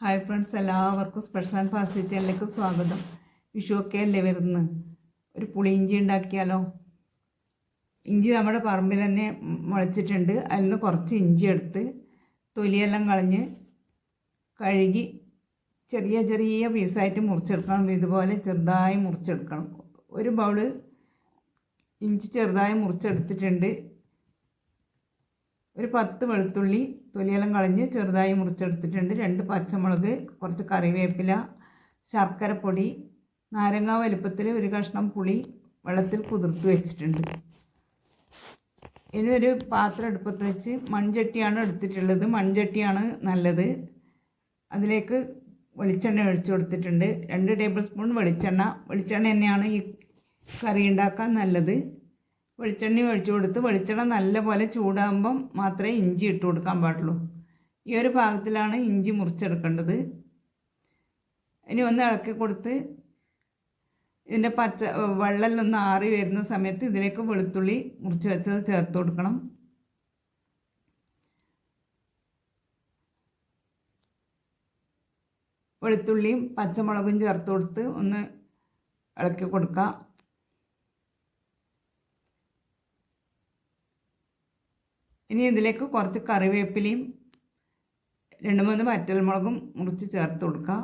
Hi friends, എല്ലാവർക്കും special and fast കിച്ചണിലേക്ക് സ്വാഗതം. വിഷുവൊക്കെ അല്ലേ വരുന്നത്, ഒരു പുളിയിഞ്ചി ഉണ്ടാക്കിയാലോ. ഇഞ്ചി നമ്മുടെ പറമ്പിൽ തന്നെ മുളച്ചിട്ടുണ്ട്. അതിൽ നിന്ന് കുറച്ച് ഇഞ്ചി എടുത്ത് തൊലിയെല്ലാം കളഞ്ഞ് കഴുകി ചെറിയ ചെറിയ പീസായിട്ട് മുറിച്ചെടുക്കണം. ഇതുപോലെ ചെറുതായി മുറിച്ചെടുക്കണം. ഒരു ബൗള് ഇഞ്ചി ചെറുതായി മുറിച്ചെടുത്തിട്ടുണ്ട്. ഒരു 10 വെളുത്തുള്ളി തൊലിയെല്ലാം കളഞ്ഞ് ചെറുതായി മുറിച്ചെടുത്തിട്ടുണ്ട്. 2 പച്ചമുളക്, കുറച്ച് കറിവേപ്പില, ശർക്കരപ്പൊടി, നാരങ്ങ വലുപ്പത്തിൽ ഒരു കഷ്ണം പുളി വെള്ളത്തിൽ കുതിർത്ത് വെച്ചിട്ടുണ്ട്. ഇനി ഒരു പാത്രം അടുപ്പത്ത് വെച്ച് മൺചട്ടിയാണ് എടുത്തിട്ടുള്ളത്. മൺചട്ടിയാണ് നല്ലത്. അതിലേക്ക് വെളിച്ചെണ്ണ ഒഴിച്ചു കൊടുത്തിട്ടുണ്ട്. 2 ടേബിൾ സ്പൂൺ വെളിച്ചെണ്ണ തന്നെയാണ് ഈ കറി ഉണ്ടാക്കാൻ നല്ലത്. വെളിച്ചെണ്ണ ഒഴിച്ചു കൊടുത്ത് വെളിച്ചെണ്ണ നല്ലപോലെ ചൂടാകുമ്പം മാത്രമേ ഇഞ്ചി ഇട്ട് കൊടുക്കാൻ പാടുള്ളൂ. ഈ ഒരു പാകത്തിലാണ് ഇഞ്ചി മുറിച്ചെടുക്കേണ്ടത്. ഇനി ഒന്ന് ഇളക്കി കൊടുത്ത് ഇതിൻ്റെ വെള്ളം ഒന്ന് ആറി വരുന്ന സമയത്ത് ഇതിലേക്ക് വെളുത്തുള്ളി മുറിച്ച് വെച്ചത് ചേർത്ത് കൊടുക്കണം. വെളുത്തുള്ളിയും പച്ചമുളകും ചേർത്ത് കൊടുത്ത് ഒന്ന് ഇളക്കി കൊടുക്കാം. ഇനി ഇതിലേക്ക് കുറച്ച് കറിവേപ്പിലയും 2-3 വറ്റൽമുളകും മുറിച്ച് ചേർത്ത് കൊടുക്കാം.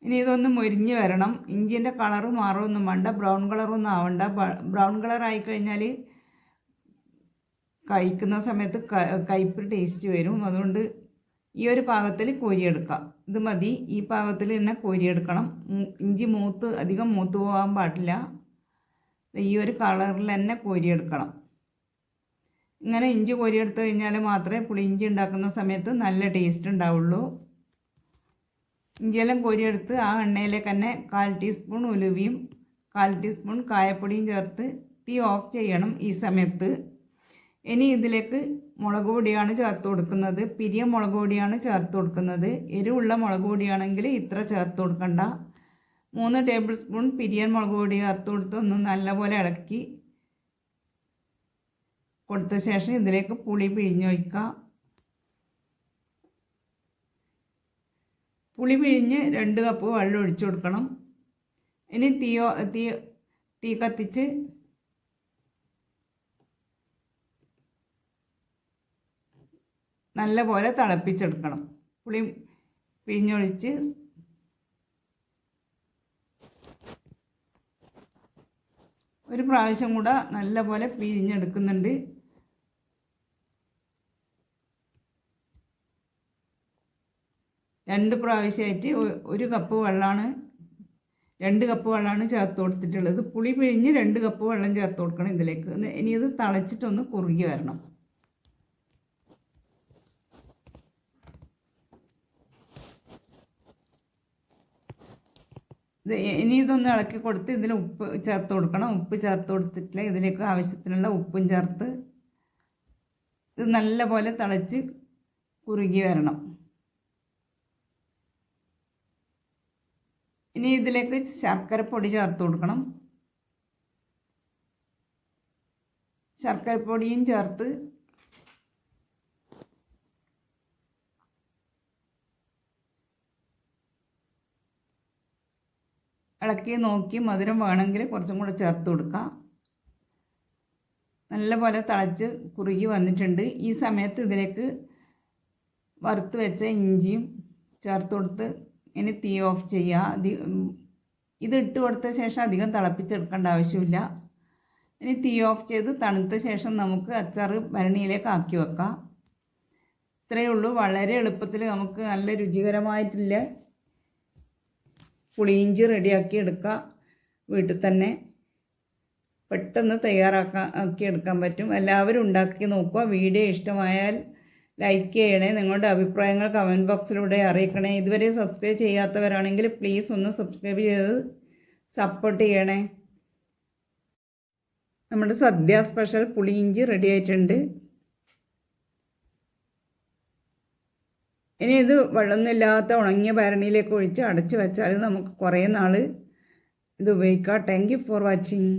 ഇനി ഇതൊന്ന് മൊരിഞ്ഞ് വരണം. ഇഞ്ചിൻ്റെ കളറ് മാറുമൊന്നും വേണ്ട, ബ്രൗൺ കളറൊന്നും ആവണ്ട. ബ്രൗൺ കളറായി കഴിഞ്ഞാൽ കഴിക്കുന്ന സമയത്ത് കയ്പ്പ് ടേസ്റ്റ് വരും. അതുകൊണ്ട് ഈ ഒരു പാകത്തിൽ കോരിയെടുക്കാം. ഇത് മതി. ഈ പാകത്തിൽ തന്നെ കോരിയെടുക്കണം. ഇഞ്ചി അധികം മൂത്ത് പോകാൻ പാടില്ല. ഈ ഒരു കളറിൽ തന്നെ കോരിയെടുക്കണം. ഇങ്ങനെ ഇഞ്ചി കോരിയെടുത്ത് കഴിഞ്ഞാൽ മാത്രമേ പുളിയിഞ്ചി ഉണ്ടാക്കുന്ന സമയത്ത് നല്ല ടേസ്റ്റ് ഉണ്ടാവുള്ളൂ. ഇഞ്ചിയെല്ലാം കോരിയെടുത്ത് ആ എണ്ണയിലേക്ക് തന്നെ 1/4 ടീസ്പൂൺ ഉലുവയും 1/4 ടീസ്പൂൺ കായപ്പൊടിയും ചേർത്ത് തീ ഓഫ് ചെയ്യണം ഈ സമയത്ത്. ഇനി ഇതിലേക്ക് മുളക് പൊടിയാണ് ചേർത്ത് കൊടുക്കുന്നത്. പിരിയ മുളക് പൊടിയാണ് ചേർത്ത് കൊടുക്കുന്നത്. എരിവുള്ള മുളക് പൊടിയാണെങ്കിൽ ഇത്ര ചേർത്ത് കൊടുക്കണ്ട. 3 ടേബിൾ സ്പൂൺ പിരിയൻ മുളക് പൊടി ചേർത്ത് കൊടുത്ത് ഒന്ന് നല്ലപോലെ ഇളക്കി കൊടുത്ത ശേഷം ഇതിലേക്ക് പുളി പിഴിഞ്ഞൊഴിക്കാം. പുളി പിഴിഞ്ഞ് 2 കപ്പ് വെള്ളം ഒഴിച്ചു കൊടുക്കണം. ഇനി തീ കത്തിച്ച് നല്ലപോലെ തിളപ്പിച്ചെടുക്കണം. പുളി പിഴിഞ്ഞൊഴിച്ച് ഒരു പ്രാവശ്യം കൂടെ നല്ലപോലെ പിഴിഞ്ഞെടുക്കുന്നുണ്ട്. രണ്ട് പ്രാവശ്യമായിട്ട് 1 കപ്പ് വെള്ളമാണ് 2 കപ്പ് വെള്ളമാണ് ചേർത്ത് കൊടുത്തിട്ടുള്ളത്. പുളി പിഴിഞ്ഞ് 2 കപ്പ് വെള്ളം ചേർത്ത് കൊടുക്കണം ഇതിലേക്ക്. ഇനി ഇത് തിളച്ചിട്ടൊന്ന് കുറുകി വരണം. ഇനി ഇതൊന്ന് ഇളക്കി കൊടുത്ത് ഇതിൽ ഉപ്പ് ചേർത്ത് കൊടുക്കണം. ഉപ്പ് ചേർത്ത് കൊടുത്തിട്ടില്ല. ഇതിലേക്ക് ആവശ്യത്തിനുള്ള ഉപ്പും ചേർത്ത് ഇത് നല്ലപോലെ തിളച്ച് കുറുകി വരണം. ഇനി ഇതിലേക്ക് ശർക്കരപ്പൊടി ചേർത്ത് കൊടുക്കണം. ശർക്കരപ്പൊടിയും ചേർത്ത് ഇളക്കി നോക്കി മധുരം വേണമെങ്കിൽ കുറച്ചും കൂടെ ചേർത്ത് കൊടുക്കാം. നല്ലപോലെ തിളച്ച് കുറുകി വന്നിട്ടുണ്ട്. ഈ സമയത്ത് ഇതിലേക്ക് വറുത്ത് വെച്ച ഇഞ്ചിയും ചേർത്ത് കൊടുത്ത് ഇനി തീ ഓഫ് ചെയ്യുക. ഇത് ഇട്ട് കൊടുത്ത ശേഷം അധികം തിളപ്പിച്ചെടുക്കേണ്ട ആവശ്യമില്ല. ഇനി തീ ഓഫ് ചെയ്ത് തണുത്ത ശേഷം നമുക്ക് അച്ചാർ ഭരണിയിലേക്ക് ആക്കി വെക്കാം. ഇത്രയേ ഉള്ളൂ. വളരെ എളുപ്പത്തിൽ നമുക്ക് നല്ല രുചികരമായിട്ടില്ല പുളിയിഞ്ചി റെഡിയാക്കി എടുക്കാം. വീട്ടിൽ തന്നെ പെട്ടെന്ന് ആക്കി എടുക്കാൻ പറ്റും. എല്ലാവരും ഉണ്ടാക്കി നോക്കുക. വീഡിയോ ഇഷ്ടമായാൽ ലൈക്ക് ചെയ്യണേ. നിങ്ങളുടെ അഭിപ്രായങ്ങൾ കമൻറ്റ് ബോക്സിലൂടെ അറിയിക്കണേ. ഇതുവരെ സബ്സ്ക്രൈബ് ചെയ്യാത്തവരാണെങ്കിൽ പ്ലീസ് ഒന്ന് സബ്സ്ക്രൈബ് ചെയ്ത് സപ്പോർട്ട് ചെയ്യണേ. നമ്മുടെ സദ്യ സ്പെഷ്യൽ പുളിയിഞ്ചി റെഡി ആയിട്ടുണ്ട്. ഇനി ഇത് വെള്ളമൊന്നുമില്ലാത്ത ഉണങ്ങിയ ഭരണിയിലേക്ക് ഒഴിച്ച് അടച്ച് വെച്ചാൽ നമുക്ക് കുറേ നാൾ ഇത് ഉപയോഗിക്കാം. Thank you for watching.